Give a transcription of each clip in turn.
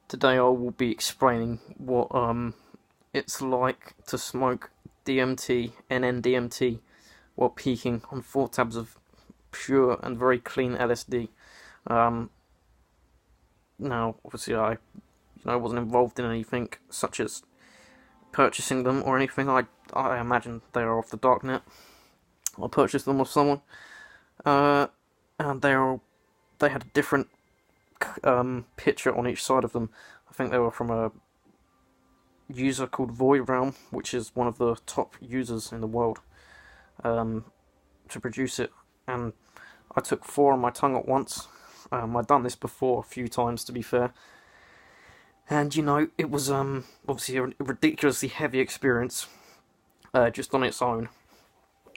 Today I will be explaining what it's like to smoke DMT, N-N DMT, while peaking on 4 tabs of pure and very clean LSD. Um, Now, obviously, I wasn't involved in anything such as purchasing them or anything. I imagine they are off the darknet. I purchased them off someone, uh, and they had a different picture on each side of them. I think they were from a user called Void Realm, which is one of the top users in the world, to produce it. And I took 4 on my tongue at once. I'd done this before a few times, to be fair. And it was obviously a ridiculously heavy experience, just on its own.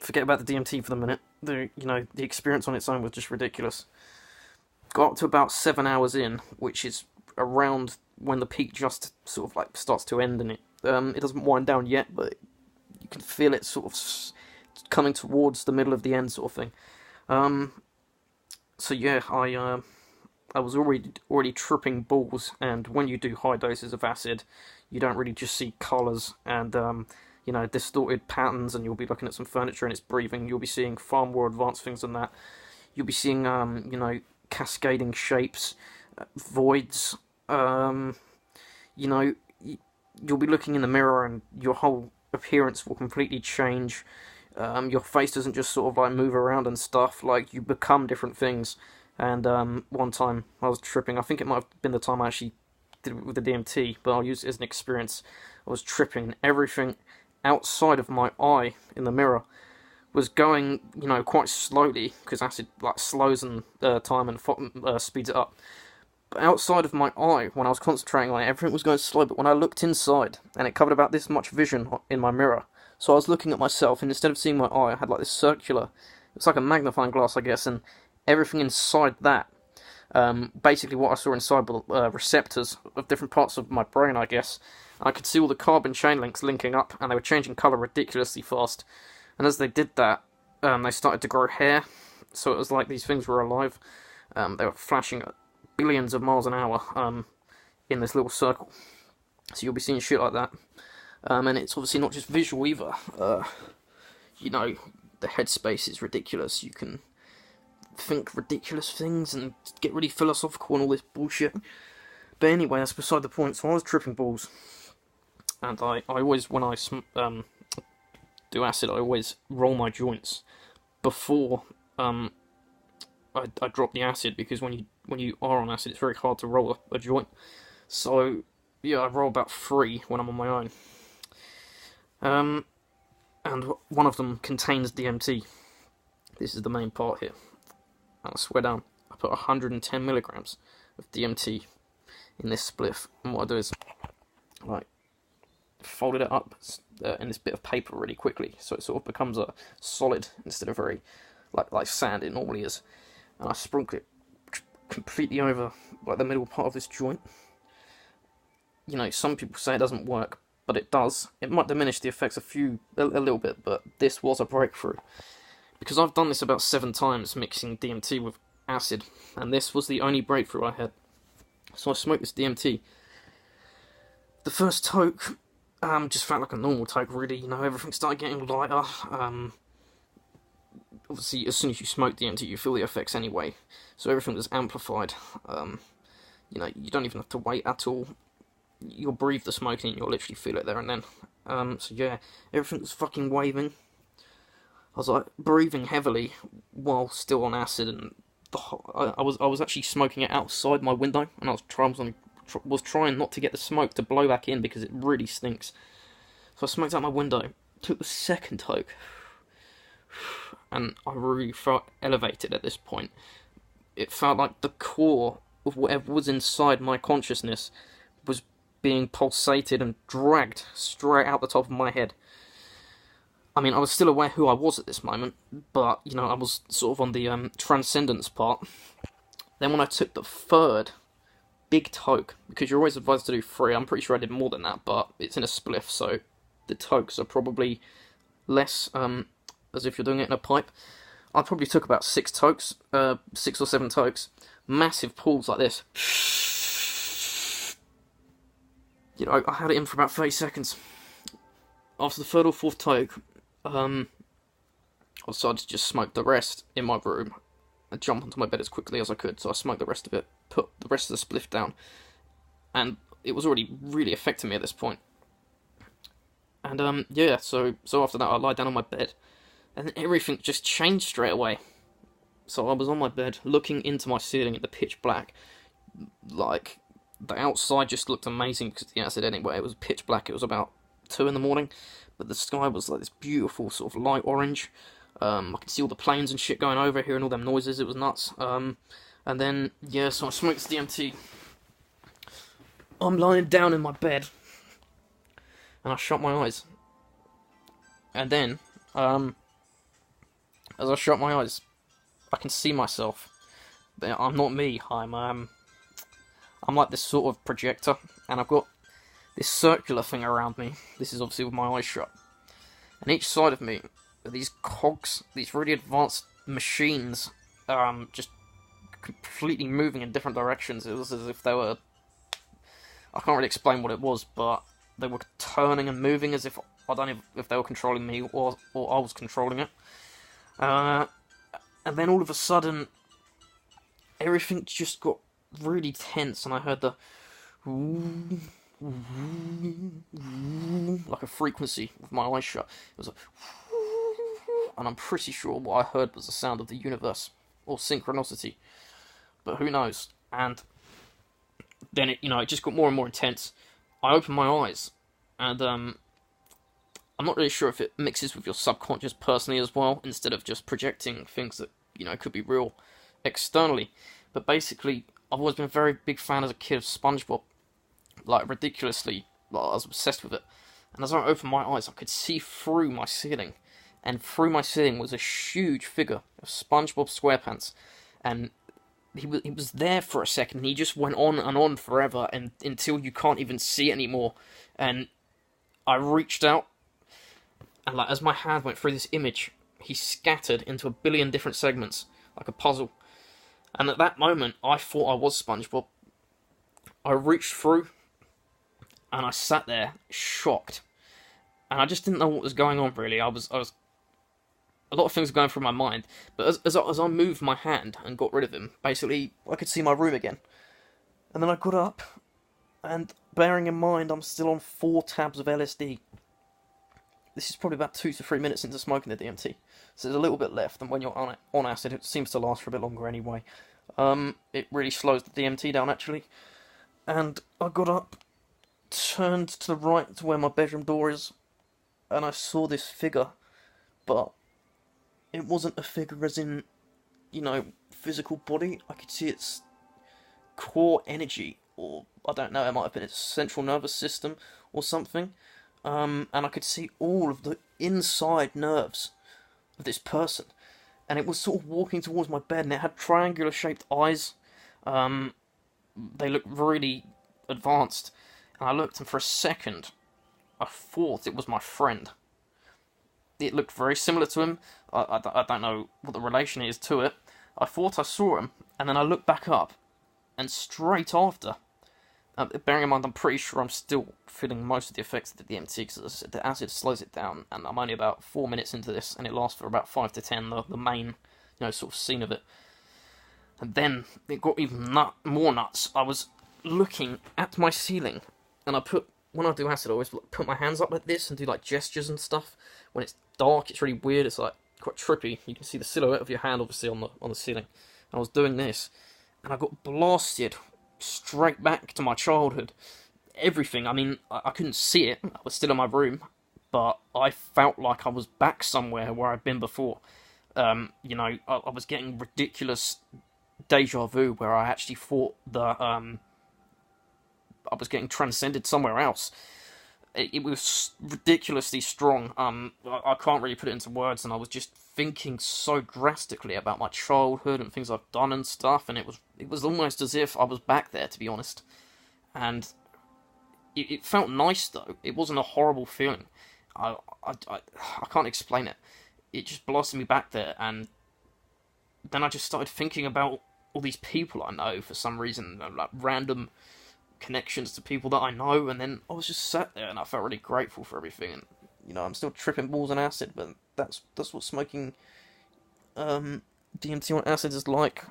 Forget about the DMT for the minute. The experience on its own was just ridiculous. Got up to about 7 hours in, which is around when the peak just sort of like starts to end, and it doesn't wind down yet, but you can feel it sort of coming towards the middle of the end, sort of thing. So yeah, I was already tripping balls, and when you do high doses of acid, you don't really just see colours and distorted patterns, and you'll be looking at some furniture and it's breathing. You'll be seeing far more advanced things than that. You'll be seeing cascading shapes, voids. You'll be looking in the mirror and your whole appearance will completely change. Your face doesn't just sort of like move around and stuff, like you become different things. And one time I was tripping, I think it might have been the time I actually did it with the DMT, but I'll use it as an experience. I was tripping, and everything outside of my eye in the mirror was going, quite slowly, because acid like slows and time and speeds it up. But outside of my eye, when I was concentrating on it, everything was going slow. But when I looked inside, and it covered about this much vision in my mirror, so I was looking at myself, and instead of seeing my eye, I had like this circular. It's like a magnifying glass, I guess, and everything inside that. Basically, what I saw inside were receptors of different parts of my brain, I guess. I could see all the carbon chain links linking up, and they were changing colour ridiculously fast. And as they did that, they started to grow hair, so it was like these things were alive. They were flashing at billions of miles an hour in this little circle. So you'll be seeing shit like that. And it's obviously not just visual either. The headspace is ridiculous. You can think ridiculous things and get really philosophical and all this bullshit. But anyway, that's beside the point. So I was tripping balls. And I always, when I do acid, I always roll my joints before I drop the acid, because when you are on acid, it's very hard to roll a joint. So yeah, I roll about 3 when I'm on my own. And one of them contains DMT. This is the main part here. And I swear down, I put 110 milligrams of DMT in this spliff. And what I do is, folded it up in this bit of paper really quickly, so it sort of becomes a solid instead of very like sand it normally is. And I sprinkle it completely over like the middle part of this joint. Some people say it doesn't work, but it does. It might diminish the effects a little bit, but this was a breakthrough. Because I've done this about 7 times, mixing DMT with acid, and this was the only breakthrough I had. So I smoked this DMT. The first toke just felt like a normal toke, really. Everything started getting lighter. Obviously, as soon as you smoke DMT, you feel the effects anyway. So everything was amplified. You don't even have to wait at all. You'll breathe the smoke in, you'll literally feel it there and then. So yeah, everything was fucking waving. I was like breathing heavily while still on acid, and I was actually smoking it outside my window, and I was trying not to get the smoke to blow back in because it really stinks. So I smoked out my window, took the second toke, and I really felt elevated at this point. It felt like the core of whatever was inside my consciousness was being pulsated and dragged straight out the top of my head. I mean, I was still aware who I was at this moment, but, I was sort of on the transcendence part. Then when I took the third big toke, because you're always advised to do 3, I'm pretty sure I did more than that, but it's in a spliff, so the tokes are probably less, as if you're doing it in a pipe. I probably took about 6 tokes, 6 or 7 tokes, massive pulls like this. I had it in for about 30 seconds. After the third or fourth take, I decided to just smoke the rest in my room and jump onto my bed as quickly as I could. So I smoked the rest of it, put the rest of the spliff down, and it was already really affecting me at this point. And yeah, so after that I lied down on my bed, and then everything just changed straight away. So I was on my bed, looking into my ceiling in the pitch black. Like, the outside just looked amazing because of the acid anyway. It was pitch black. It was about 2 in the morning, but the sky was like this beautiful sort of light orange. I could see all the planes and shit going over, hearing all them noises. It was nuts. And then, yeah, so I smoked the DMT. I'm lying down in my bed, and I shut my eyes. And then, as I shut my eyes, I can see myself. I'm not me. I'm like this sort of projector, and I've got this circular thing around me. This is obviously with my eyes shut. And each side of me are these cogs, these really advanced machines, just completely moving in different directions. It was as if they were... I can't really explain what it was, but they were turning and moving as if... I don't know if they were controlling me or I was controlling it. And then all of a sudden, everything just got really tense, and I heard the... like a frequency with my eyes shut. It was a... and I'm pretty sure what I heard was the sound of the universe, or synchronicity. But who knows? And then it just got more and more intense. I opened my eyes, and I'm not really sure if it mixes with your subconscious personally as well, instead of just projecting things that, could be real externally. But basically, I've always been a very big fan as a kid of SpongeBob. Like, ridiculously, like, I was obsessed with it. And as I opened my eyes, I could see through my ceiling. And through my ceiling was a huge figure of SpongeBob SquarePants. And he was there for a second, and he just went on and on forever, and until you can't even see anymore. And I reached out, and like as my hand went through this image, he scattered into a billion different segments, like a puzzle. And at that moment, I thought I was SpongeBob. I reached through, and I sat there, shocked. And I just didn't know what was going on, really. I was a lot of things were going through my mind, but as I moved my hand and got rid of him, basically, I could see my room again. And then I got up, and bearing in mind I'm still on 4 tabs of LSD. This is probably about 2 to 3 minutes into smoking the DMT, so there's a little bit left, and when you're on acid, it seems to last for a bit longer anyway. It really slows the DMT down, actually. And I got up, turned to the right to where my bedroom door is, and I saw this figure, but it wasn't a figure as in, physical body. I could see its core energy, or I don't know, it might have been its central nervous system or something. And I could see all of the inside nerves of this person. And it was sort of walking towards my bed, and it had triangular shaped eyes. They looked really advanced. And I looked, and for a second, I thought it was my friend. It looked very similar to him. I don't know what the relation is to it. I thought I saw him, and then I looked back up, and straight after, bearing in mind I'm pretty sure I'm still feeling most of the effects of the DMT, because the acid slows it down, and I'm only about 4 minutes into this, and it lasts for about 5 to 10, the main, sort of scene of it. And then it got even more nuts. I was looking at my ceiling, and when I do acid, I always put my hands up like this and do like gestures and stuff. When it's dark, it's really weird. It's like quite trippy. You can see the silhouette of your hand, obviously, on the ceiling. And I was doing this, and I got blasted straight back to my childhood. Everything. I mean, I couldn't see it. I was still in my room, but I felt like I was back somewhere where I'd been before. I was getting ridiculous deja vu where I actually thought that I was getting transcended somewhere else. It was ridiculously strong. I can't really put it into words, and I was just thinking so drastically about my childhood and things I've done and stuff, and it was almost as if I was back there, to be honest. And it felt nice, though. It wasn't a horrible feeling. I can't explain it. It just blasted me back there, and then I just started thinking about all these people I know for some reason, like random connections to people that I know, and then I was just sat there and I felt really grateful for everything. And I'm still tripping balls on acid, but that's what smoking DMT on acid is like.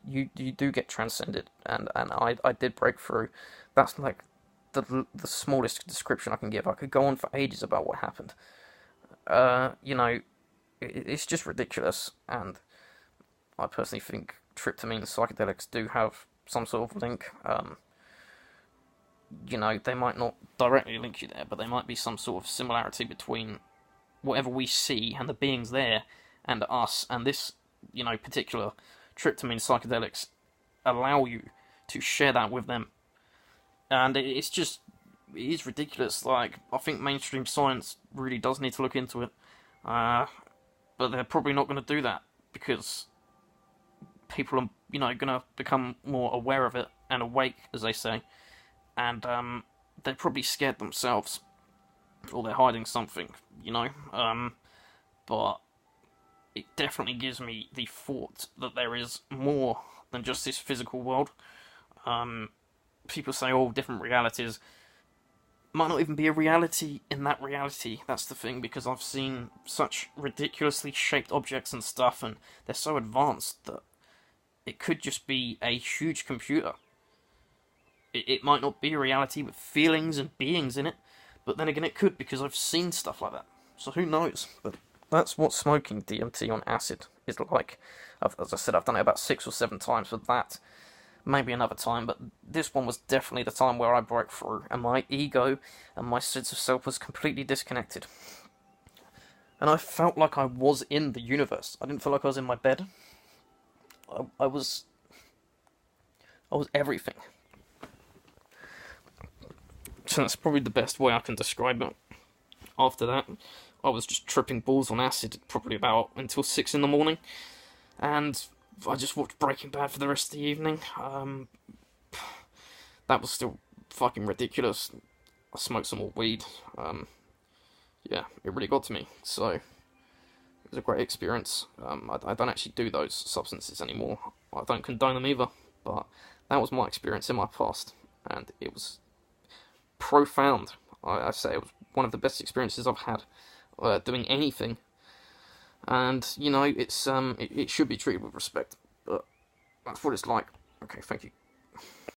You do get transcended, and I did break through. That's like the smallest description I can give. I could go on for ages about what happened. It's just ridiculous, and I personally think tryptamine and psychedelics do have some sort of link. They might not directly link you there, but there might be some sort of similarity between whatever we see and the beings there and us, and this, particular tryptamine psychedelics allow you to share that with them. And it is ridiculous. Like, I think mainstream science really does need to look into it. But they're probably not going to do that because people are, going to become more aware of it and awake, as they say. And they're probably scared themselves, or they're hiding something, But it definitely gives me the thought that there is more than just this physical world. People say, oh, different realities. Might not even be a reality in that reality. That's the thing, because I've seen such ridiculously shaped objects and stuff, and they're so advanced that it could just be a huge computer. It might not be a reality with feelings and beings in it, but then again it could, because I've seen stuff like that. So who knows? But that's what smoking DMT on acid is like. As I said, I've done it about 6 or 7 times, but that maybe another time, but this one was definitely the time where I broke through, and my ego and my sense of self was completely disconnected. And I felt like I was in the universe. I didn't feel like I was in my bed. I was everything. So that's probably the best way I can describe it. After that, I was just tripping balls on acid probably about until 6 in the morning, and I just watched Breaking Bad for the rest of the evening. That was still fucking ridiculous. I smoked some more weed. Yeah, it really got to me. So it was a great experience. I don't actually do those substances anymore. I don't condone them either. But that was my experience in my past, and it was profound. I say it was one of the best experiences I've had doing anything. And it should be treated with respect, but that's what it's like. Okay, thank you.